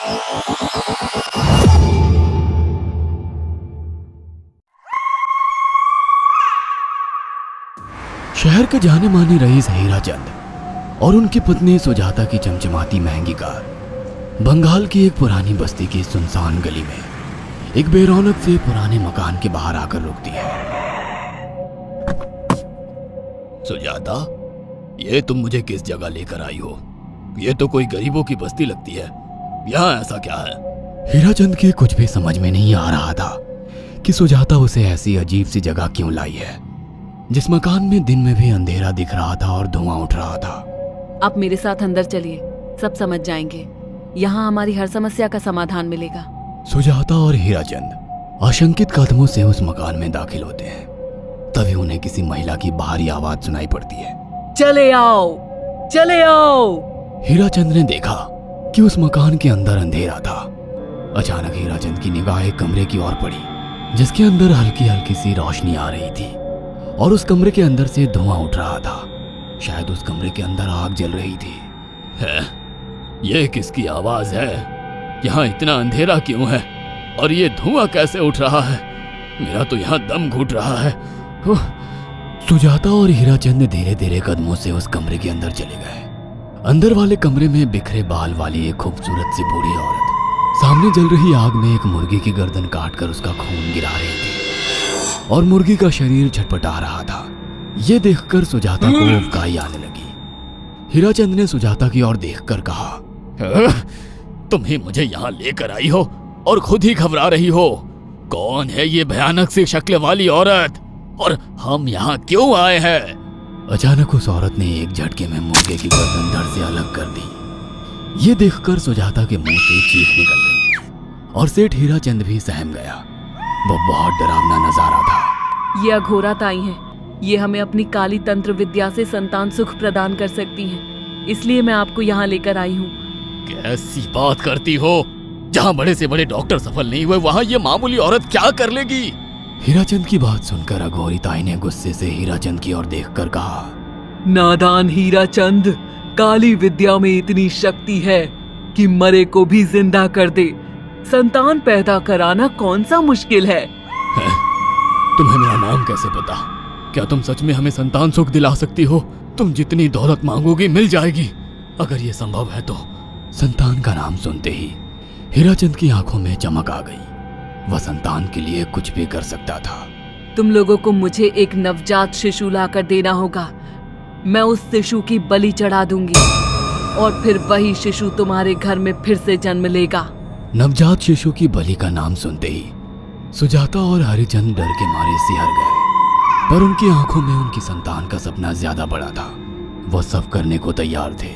शहर के जाने माने रईस हीराचंद और उनकी पत्नी सुजाता की चमचमाती महंगी कार बंगाल की एक पुरानी बस्ती की सुनसान गली में एक बेरौनक से पुराने मकान के बाहर आकर रुकती है। सुजाता, ये तुम मुझे किस जगह लेकर आई हो? ये तो कोई गरीबों की बस्ती लगती है। यहाँ ऐसा क्या है? हीराचंद के कुछ भी समझ में नहीं आ रहा था कि सुजाता उसे ऐसी अजीब सी जगह क्यों लाई है, जिस मकान में दिन में भी अंधेरा दिख रहा था और धुआं उठ रहा था। आप मेरे साथ अंदर चलिए, सब समझ जाएंगे। यहाँ हमारी हर समस्या का समाधान मिलेगा। सुजाता और हीराचंद आशंकित कदमों से उस मकान में दाखिल होते हैं। तभी उन्हें किसी महिला की बाहरी आवाज सुनाई पड़ती है। चले आओ, चले आओ। हीराचंद ने देखा कि उस मकान के अंदर अंधेरा था। अचानक हीराचंद की निगाह एक कमरे की ओर पड़ी, जिसके अंदर हल्की हल्की सी रोशनी आ रही थी और उस कमरे के अंदर से धुआं उठ रहा था। शायद उस कमरे के अंदर आग जल रही थी। ये किसकी आवाज है? यहाँ इतना अंधेरा क्यों है और ये धुआं कैसे उठ रहा है? मेरा तो यहाँ दम घुट रहा है। सुजाता और हीराचंद धीरे धीरे कदमों से उस कमरे के अंदर चले गए। अंदर वाले कमरे में बिखरे बाल वाली एक खूबसूरत सी बूढ़ी औरत सामने जल रही आग में एक मुर्गी की गर्दन काटकर उसका खून गिरा रही थी और मुर्गी का शरीर छटपटा रहा था। ये देखकर सुजाता को उबकाई आने लगी। हीराचंद ने सुजाता की ओर देखकर कहा, तुम ही मुझे यहाँ लेकर आई हो और खुद ही घबरा रही हो। कौन है ये भयानक सी शक्ल वाली औरत और हम यहाँ क्यों आए हैं? अचानक उस औरत ने एक झटके में मुर्गे की गर्दन धड़ से अलग कर दी। ये देखकर सुजाता के मुंह से चीख निकल गई और सेठ हीराचंद भी सहम गया। वो बहुत डरावना नजारा था। ये अघोरा ताई हैं। ये हमें अपनी काली तंत्र विद्या से संतान सुख प्रदान कर सकती हैं। इसलिए मैं आपको यहाँ लेकर आई हूँ। कैसी बात करती हो? जहाँ बड़े से बड़े डॉक्टर सफल नहीं हुए, वहाँ ये मामूली औरत क्या कर लेगी? हीराचंद की बात सुनकर अघोरी ताई ने गुस्से से हीराचंद की ओर देखकर कहा, नादान हीराचंद, काली विद्या में इतनी शक्ति है कि मरे को भी जिंदा कर दे। संतान पैदा कराना कौन सा मुश्किल है? तुम्हें मेरा नाम कैसे पता? क्या तुम सच में हमें संतान सुख दिला सकती हो? तुम जितनी दौलत मांगोगी मिल जाएगी, अगर ये संभव है तो। संतान का नाम सुनते ही हीराचंद की आंखों में चमक आ गई। वह संतान के लिए कुछ भी कर सकता था। तुम लोगों को मुझे एक नवजात शिशु लाकर देना होगा। मैं उस शिशु की बलि चढ़ा दूंगी और फिर वही शिशु तुम्हारे घर में फिर से जन्म लेगा। नवजात शिशु की बलि का नाम सुनते ही सुजाता और हरिचंद डर के मारे सिहर गए, पर उनकी आंखों में उनकी संतान का सपना ज्यादा बड़ा था। वो सब करने को तैयार थे।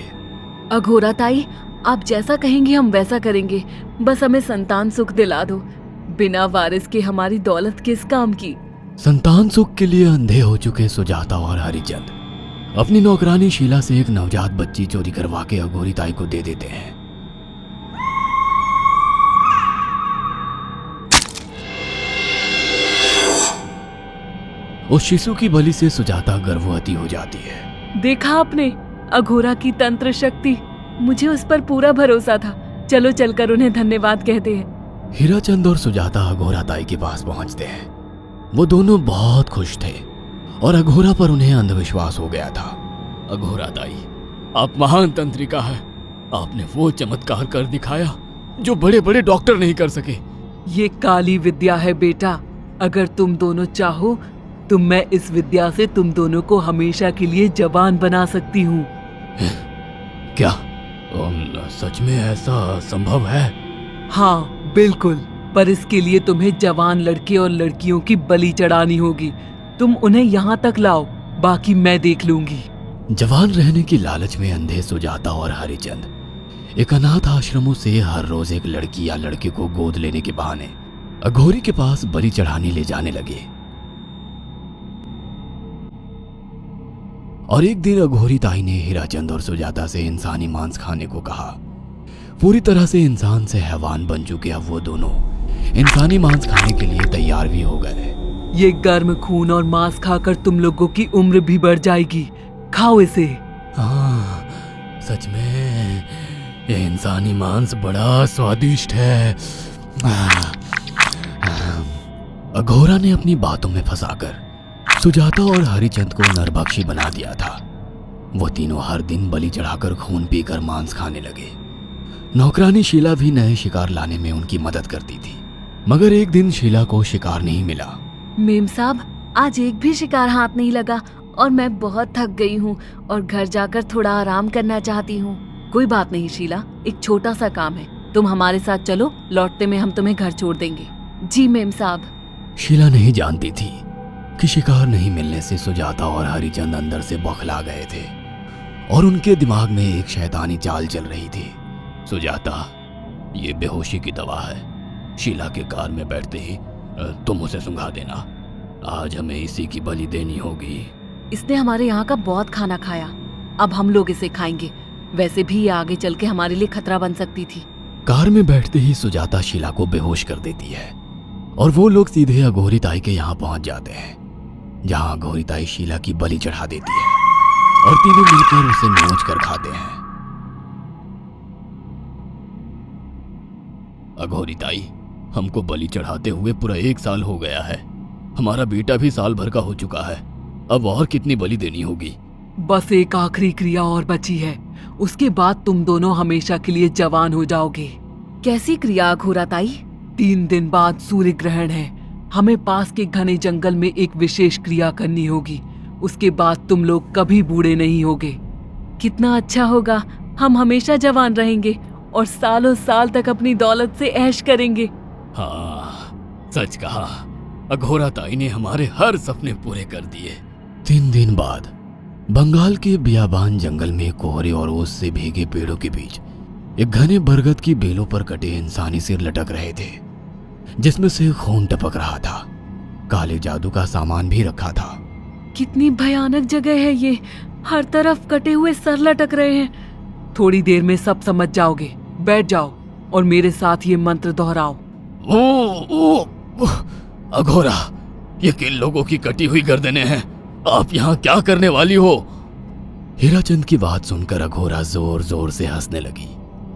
अघोरा ताई, आप जैसा कहेंगे हम वैसा करेंगे। बस हमें संतान सुख दिला दो। बिना वारिस के हमारी दौलत किस काम की? संतान सुख के लिए अंधे हो चुके सुजाता और हरिचंद अपनी नौकरानी शीला से एक नवजात बच्ची चोरी करवा के अघोरी ताई को दे देते हैं। उस शिशु की बलि से सुजाता गर्भवती हो जाती है। देखा आपने अघोरा की तंत्र शक्ति? मुझे उस पर पूरा भरोसा था। चलो चलकर उन्हें धन्यवाद कहते हैं। हीराचंद और सुजाता अघोरा ताई के पास पहुंचते हैं। वो दोनों बहुत खुश थे और अघोरा पर उन्हें अंधविश्वास हो गया था। अघोरा ताई, आप महान तंत्रिका है। आपने वो चमत्कार कर दिखाया जो बड़े बड़े डॉक्टर नहीं कर सके। ये काली विद्या है बेटा। अगर तुम दोनों चाहो तो मैं इस विद्या से तुम दोनों को हमेशा के लिए जवान बना सकती हूँ। क्या सच में ऐसा संभव है? हाँ बिल्कुल, पर इसके लिए तुम्हें जवान लड़के और लड़कियों की बलि चढ़ानी होगी। तुम उन्हें यहाँ तक लाओ, बाकी मैं देख लूंगी। जवान रहने की लालच में अंधे सुजाता और हरिचंद एक अनाथ आश्रमों से हर रोज एक लड़की या लड़के को गोद लेने के बहाने अघोरी के पास बलि चढ़ाने ले जाने लगे। और एक दिन अघोरी ताई ने हीराचंद और सुजाता से इंसानी मांस खाने को कहा। पूरी तरह से इंसान से हैवान बन चुके अब वो दोनों इंसानी मांस खाने के लिए तैयार भी हो गए। ये गर्म खून और मांस खाकर तुम लोगों की उम्र भी बढ़ जाएगी। खाओ इसे। हाँ, सच में ये इंसानी मांस बड़ा स्वादिष्ट है। अघोरा ने अपनी बातों में फंसाकर सुजाता और हरिचंद को नरभक्षी बना दिया था। वो तीनों हर दिन बलि चढ़ाकर खून पीकर मांस खाने लगे। नौकरानी शीला भी नए शिकार लाने में उनकी मदद करती थी, मगर एक दिन शीला को शिकार नहीं मिला। मेम साहब, आज एक भी शिकार हाथ नहीं लगा और मैं बहुत थक गई हूँ और घर जाकर थोड़ा आराम करना चाहती हूँ। कोई बात नहीं शीला, एक छोटा सा काम है, तुम हमारे साथ चलो, लौटते में हम तुम्हें घर छोड़ देंगे। जी मेम साहब। शीला नहीं जानती थी कि शिकार नहीं मिलने से सुजाता और हरिचंद अंदर से बौखला गए थे और उनके दिमाग में एक शैतानी चाल चल रही थी। सुजाता, ये बेहोशी की दवा है। शीला के कार में बैठते ही तुम उसे सुंघा देना। आज हमें इसी की बलि देनी होगी। इसने हमारे यहाँ का बहुत खाना खाया, अब हम लोग इसे खाएंगे। वैसे भी ये आगे चल के हमारे लिए खतरा बन सकती थी। कार में बैठते ही सुजाता शीला को बेहोश कर देती है और वो लोग सीधे अघोरी ताई के यहाँ पहुंच जाते हैं, जहां अघोरी ताई शीला की बलि चढ़ा देती है और तीनों मिलकर उसे नोच कर खाते हैं। अघोरी ताई, हमको बलि चढ़ाते हुए पूरा 1 साल हो गया है। हमारा बेटा भी साल भर का हो चुका है। अब और कितनी बलि देनी होगी? बस एक आखिरी क्रिया और बची है, उसके बाद तुम दोनों हमेशा के लिए जवान हो जाओगे। कैसी क्रिया अघोरा ताई? 3 दिन बाद सूर्य ग्रहण है। हमें पास के घने जंगल में एक विशेष क्रिया करनी होगी। उसके बाद तुम लोग कभी बूढ़े नहीं होगे। कितना अच्छा होगा, हम हमेशा जवान रहेंगे और सालों साल तक अपनी दौलत से ऐश करेंगे। हाँ, सच कहा। अघोरा ताई ने हमारे हर सपने पूरे कर दिए। 3 दिन बाद बंगाल के बियाबान जंगल में कोहरे और ओस से भीगे पेड़ों के बीच एक घने बरगद की बेलों पर कटे इंसानी सिर लटक रहे थे, जिसमें से खून टपक रहा था। काले जादू का सामान भी रखा था। कितनी भयानक जगह है ये, हर तरफ कटे हुए सर लटक रहे हैं। थोड़ी देर में सब समझ जाओगे। बैठ जाओ और मेरे साथ ये मंत्र दोहराओ। ओ, अघोरा, ये किन लोगों की कटी हुई गर्दनें हैं? आप यहाँ क्या करने वाली हो? हीराचंद की बात सुनकर अघोरा जोर जोर से हंसने लगी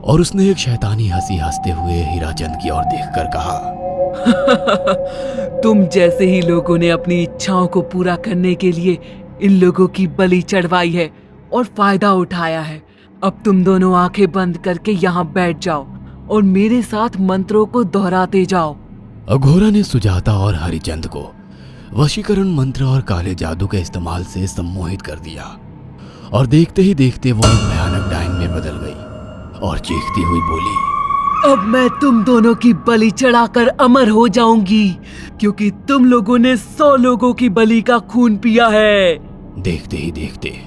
और उसने एक शैतानी हंसी हंसते हुए हीराचंद की ओर देखकर कहा, तुम जैसे ही लोगों ने अपनी इच्छाओं को पूरा करने के लिए इन लोगों की बलि चढ़वाई है और फायदा उठाया है। अब तुम दोनों आंखें बंद करके यहाँ बैठ जाओ और मेरे साथ मंत्रों को दोहराते जाओ। अघोरा ने सुजाता और हरिचंद को वशीकरण मंत्र और काले जादू के इस्तेमाल से सम्मोहित कर दिया और देखते ही देखते वो एक भयानक डायन में बदल गई और चीखती हुई बोली, अब मैं तुम दोनों की बलि चढ़ाकर अमर हो जाऊंगी, क्योंकि तुम लोगों ने 100 लोगों की बलि का खून पिया है। देखते ही देखते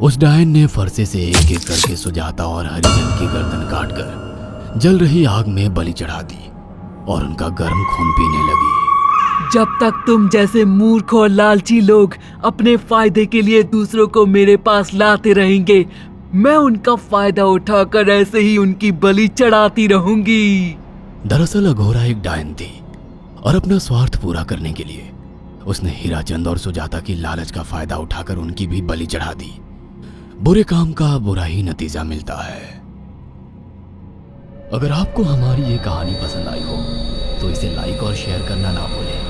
उस डायन ने फरसे से एक एक करके सुजाता और हरिचंद की गर्दन काटकर जल रही आग में बलि चढ़ा दी और उनका गर्म खून पीने लगी। जब तक तुम जैसे मूर्ख और लालची लोग अपने फायदे के लिए दूसरों को मेरे पास लाते रहेंगे, मैं उनका फायदा उठाकर ऐसे ही उनकी बलि चढ़ाती रहूंगी। दरअसल अघोरा एक डायन थी और अपना स्वार्थ पूरा करने के लिए उसने हीराचंद और सुजाता की लालच का फायदा उठाकर उनकी भी बलि चढ़ा दी। बुरे काम का बुरा ही नतीजा मिलता है। अगर आपको हमारी ये कहानी पसंद आई हो तो इसे लाइक और शेयर करना ना भूलें।